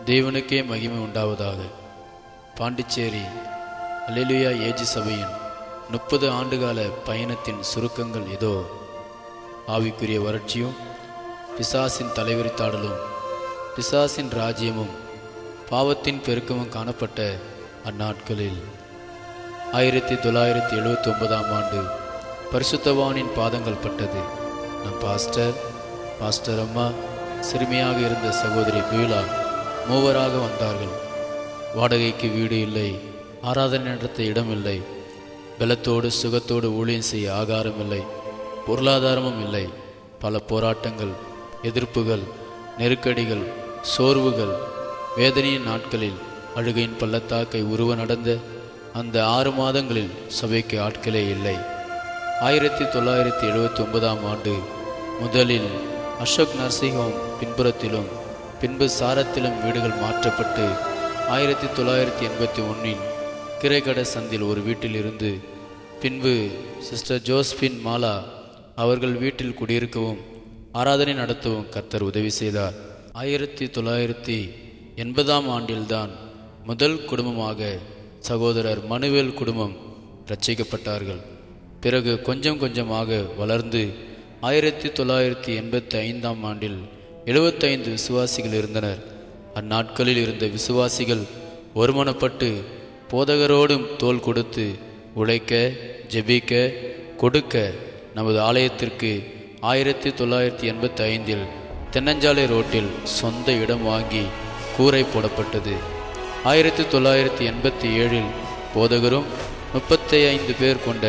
தேவனுக்கே மகிமை உண்டாவதாக. பாண்டிச்சேரி அல்லேலூயா ஏஜி சபையின் 30 ஆண்டுகால பயணத்தின் சுருக்கங்கள் இதோ. ஆவிக்குரிய வறட்சியும், பிசாசின் தலைவிரித்தாடலும், பிசாசின் ராஜ்யமும், பாவத்தின் பெருக்கமும் காணப்பட்ட அந்நாட்களில் 1979 ஆண்டு பரிசுத்தவானின் பாதங்கள் பட்டது. நம் பாஸ்டர் அம்மா, சிறுமியாக இருந்த சகோதரி பியூலா மூவராக வந்தார்கள். வாடகைக்கு வீடு இல்லை, ஆராதனை நடத்த இடமில்லை, பலத்தோடு சுகத்தோடு ஊழியம் செய்ய ஆகாரம் இல்லை, பொருளாதாரமும் இல்லை. பல போராட்டங்கள், எதிர்ப்புகள், நெருக்கடிகள், சோர்வுகள், வேதனையின் நாட்களில் அழுகையின் பள்ளத்தாக்கை உருவ நடந்த அந்த 6 மாதங்களில் சபைக்கு ஆட்களே இல்லை. 1979 ஆண்டு முதலில் அசோக் நர்சிங் ஹோம் பின்புறத்திலும் பின்பு சாரத்திலும் வீடுகள் மாற்றப்பட்டு 1981 கிரைக்கட சந்தில் ஒரு வீட்டில் இருந்து பின்பு சிஸ்டர் ஜோஸ்பின் மாலா அவர்கள் வீட்டில் குடியிருக்கவும் ஆராதனை நடத்தவும் கர்த்தர் உதவி செய்தார். 1980 ஆண்டில்தான் முதல் குடும்பமாக சகோதரர் மனுவேல் குடும்பம் ரட்சிக்கப்பட்டார்கள். பிறகு கொஞ்சம் கொஞ்சமாக வளர்ந்து 1985 ஆண்டில் 75 விசுவாசிகள் இருந்தனர். அந்நாட்களில் இருந்த விசுவாசிகள் ஒருமனப்பட்டு போதகரோடும் தோள் கொடுத்து உழைக்க, ஜெபிக்க, கொடுக்க நமது ஆலயத்திற்கு 1985 தென்னஞ்சாலை ரோட்டில் சொந்த இடம் வாங்கி கூரை போடப்பட்டது. 1987 போதகரும் 35 பேர் கொண்ட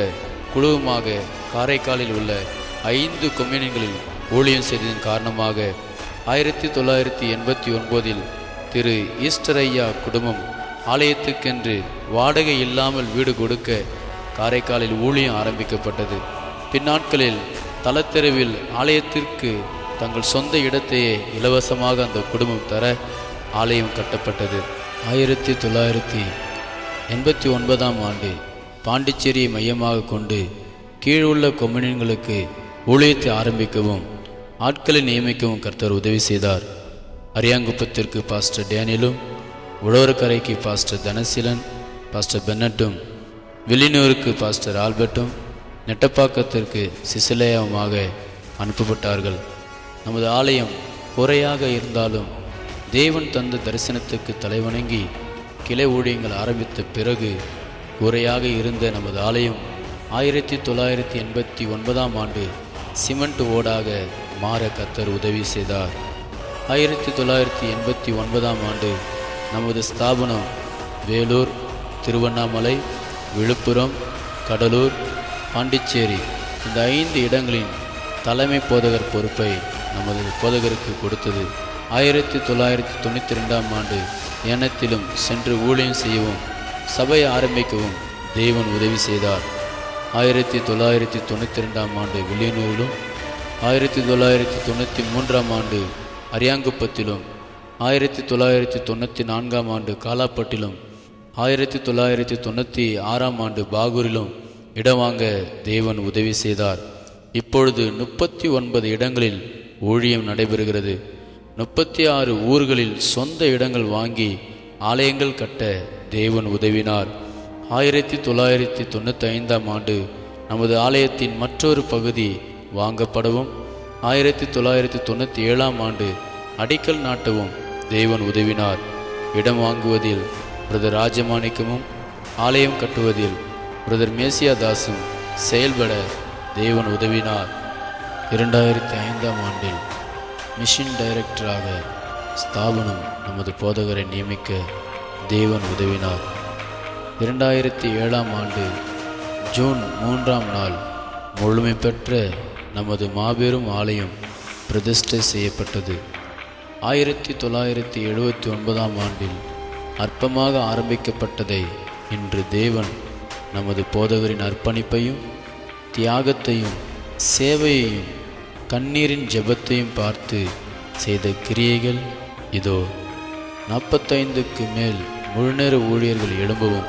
குழுவுமாக காரைக்காலில் உள்ள 5 கொம்யூனிகளில் ஊழியம் செய்ததன் காரணமாக 1989 திரு ஈஸ்டர் ஐயா குடும்பம் ஆலயத்துக்கென்று வாடகை இல்லாமல் வீடு கொடுக்க காரைக்காலில் ஊழியம் ஆரம்பிக்கப்பட்டது. பின்னாட்களில் தலத்தெருவில் ஆலயத்திற்கு தங்கள் சொந்த இடத்தையே இலவசமாக அந்த குடும்பம் தர ஆலயம் கட்டப்பட்டது. 1989 ஆண்டு பாண்டிச்சேரியை மையமாக கொண்டு கீழுள்ள கொம்யூனியன்களுக்கு ஊழியத்தை ஆரம்பிக்கவும் ஆட்களை நியமிக்கவும் கர்த்தர் உதவி செய்தார். அரியாங்குப்பத்திற்கு பாஸ்டர் டேனியலும், உழவர்கரைக்கு பாஸ்டர் தனசீலன், பாஸ்டர் பென்னட்டும், வில்லியனூருக்கு பாஸ்டர் ஆல்பர்ட்டும், நெட்டப்பாக்கத்திற்கு சிசிலேயாவுமாக அனுப்பப்பட்டார்கள். நமது ஆலயம் குறையாக இருந்தாலும் தேவன் தந்த தரிசனத்துக்கு தலைவணங்கி கிளை ஊழியங்கள் ஆரம்பித்த பிறகு குறையாக இருந்த நமது ஆலயம் 1989 ஆண்டு சிமெண்ட் ஓடாக மாற கர்த்தர் உதவி செய்தார். 1989 ஆண்டு நமது ஸ்தாபனம் வேலூர், திருவண்ணாமலை, விழுப்புரம், கடலூர், பாண்டிச்சேரி இந்த 5 இடங்களின் தலைமை போதகர் பொறுப்பை நமது போதகருக்கு கொடுத்தது. 1992 ஆண்டு ஏனத்திலும் சென்று ஊழியம் செய்யவும் சபை ஆரம்பிக்கவும் தேவன் உதவி செய்தார். 1992 ஆண்டு வில்லியனூரிலும், 1993 ஆண்டு அரியாங்குப்பத்திலும், 1994 ஆண்டு காலாப்பட்டிலும், 1996 ஆண்டு பாகூரிலும் இடம் வாங்க தேவன் உதவி செய்தார். இப்பொழுது 39 இடங்களில் ஊழியம் நடைபெறுகிறது. 36 ஊர்களில் சொந்த இடங்கள் வாங்கி ஆலயங்கள் கட்ட தேவன் உதவினார். 1995 ஆண்டு நமது ஆலயத்தின் மற்றொரு பகுதி வாங்கப்படவும் 1997 ஆண்டு அடிக்கல் நாட்டவும் தேவன் உதவினார். இடம் வாங்குவதில் பிரதர் ராஜமாணிக்கமும் ஆலயம் கட்டுவதில் பிரதர் மேசியாதாசும் செயல்பட தேவன் உதவினார். 2005 ஆண்டில் மிஷன் டைரக்டராக ஸ்தாபனம் நமது போதகரை நியமிக்க தேவன் உதவினார். 2007 ஆண்டு ஜூன் 3 முழுமை பெற்ற நமது மாபெரும் ஆலயம் பிரதிஷ்டை செய்யப்பட்டது. 1979 ஆண்டில் அற்பமாக ஆரம்பிக்கப்பட்டதை இன்று தேவன் நமது போதகரின் அர்ப்பணிப்பையும் தியாகத்தையும் சேவையையும் கண்ணீரின் ஜெபத்தையும் பார்த்து செய்த கிரியைகள் இதோ. 45க்கு மேல் முழுநேர ஊழியர்கள் எழும்பவும்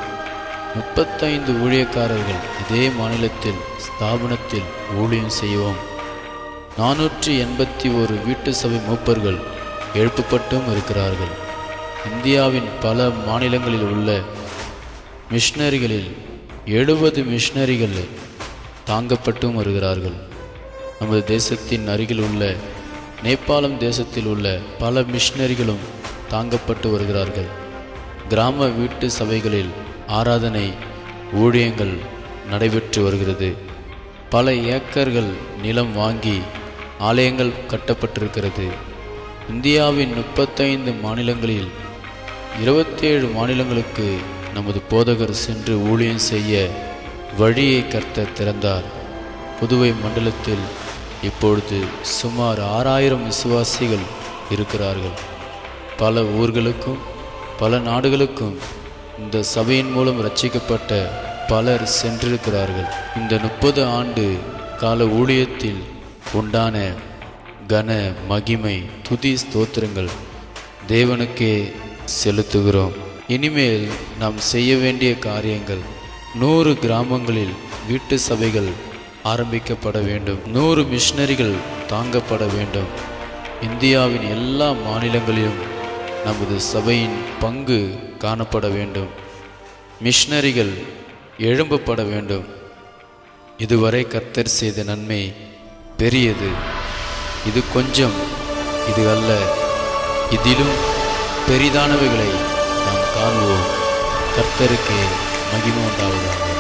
35 ஊழியக்காரர்கள் இதே மாநிலத்தில் ஸ்தாபனத்தில் ஊழியம் செய்யவும் 481 வீட்டு சபை மூப்பர்கள் எழுப்பப்பட்டும் இருக்கிறார்கள். இந்தியாவின் பல மாநிலங்களில் உள்ள மிஷனரிகளில் 70 மிஷனரிகள் தாங்கப்பட்டும் வருகிறார்கள். நமது தேசத்தின் அருகில் உள்ள நேபாளம் தேசத்தில் உள்ள பல மிஷனரிகளும் தாங்கப்பட்டு வருகிறார்கள். கிராம வீட்டு சபைகளில் ஆராதனை ஊழியங்கள் நடைபெற்று வருகிறது. பல ஏக்கர்கள் நிலம் வாங்கி ஆலயங்கள் கட்டப்பட்டிருக்கிறது. இந்தியாவின் 35 மாநிலங்களில் 27 மாநிலங்களுக்கு நமது போதகர் சென்று ஊழியம் செய்ய வழியை கர்த்தர் திறந்தார். புதுவை மண்டலத்தில் இப்பொழுது சுமார் 6000 விசுவாசிகள் இருக்கிறார்கள். பல ஊர்களுக்கும் பல நாடுகளுக்கும் இந்த சபையின் மூலம் ரட்சிக்கப்பட்ட பலர் சென்றிருக்கிறார்கள். இந்த 30 ஆண்டு கால ஊழியத்தில் உண்டான கன மகிமை துதி ஸ்தோத்திரங்கள் தேவனுக்கே செலுத்துகிறோம். இனிமேல் நாம் செய்ய வேண்டிய காரியங்கள், 100 கிராமங்களில் வீட்டு சபைகள் ஆரம்பிக்கப்பட வேண்டும். 100 மிஷனரிகள் தாங்கப்பட வேண்டும். இந்தியாவின் எல்லா மாநிலங்களிலும் நமது சபையின் பங்கு காணப்பட வேண்டும். மிஷனரிகள் எழும்பப்பட வேண்டும். இதுவரை கர்த்தர் செய்த நன்மை பெரியது. இது கொஞ்சம், இது அல்ல, இதிலும் பெரிதானவைகளை நாம் காணுவோம். கர்த்தருக்கே மகிமை உண்டாவதாக.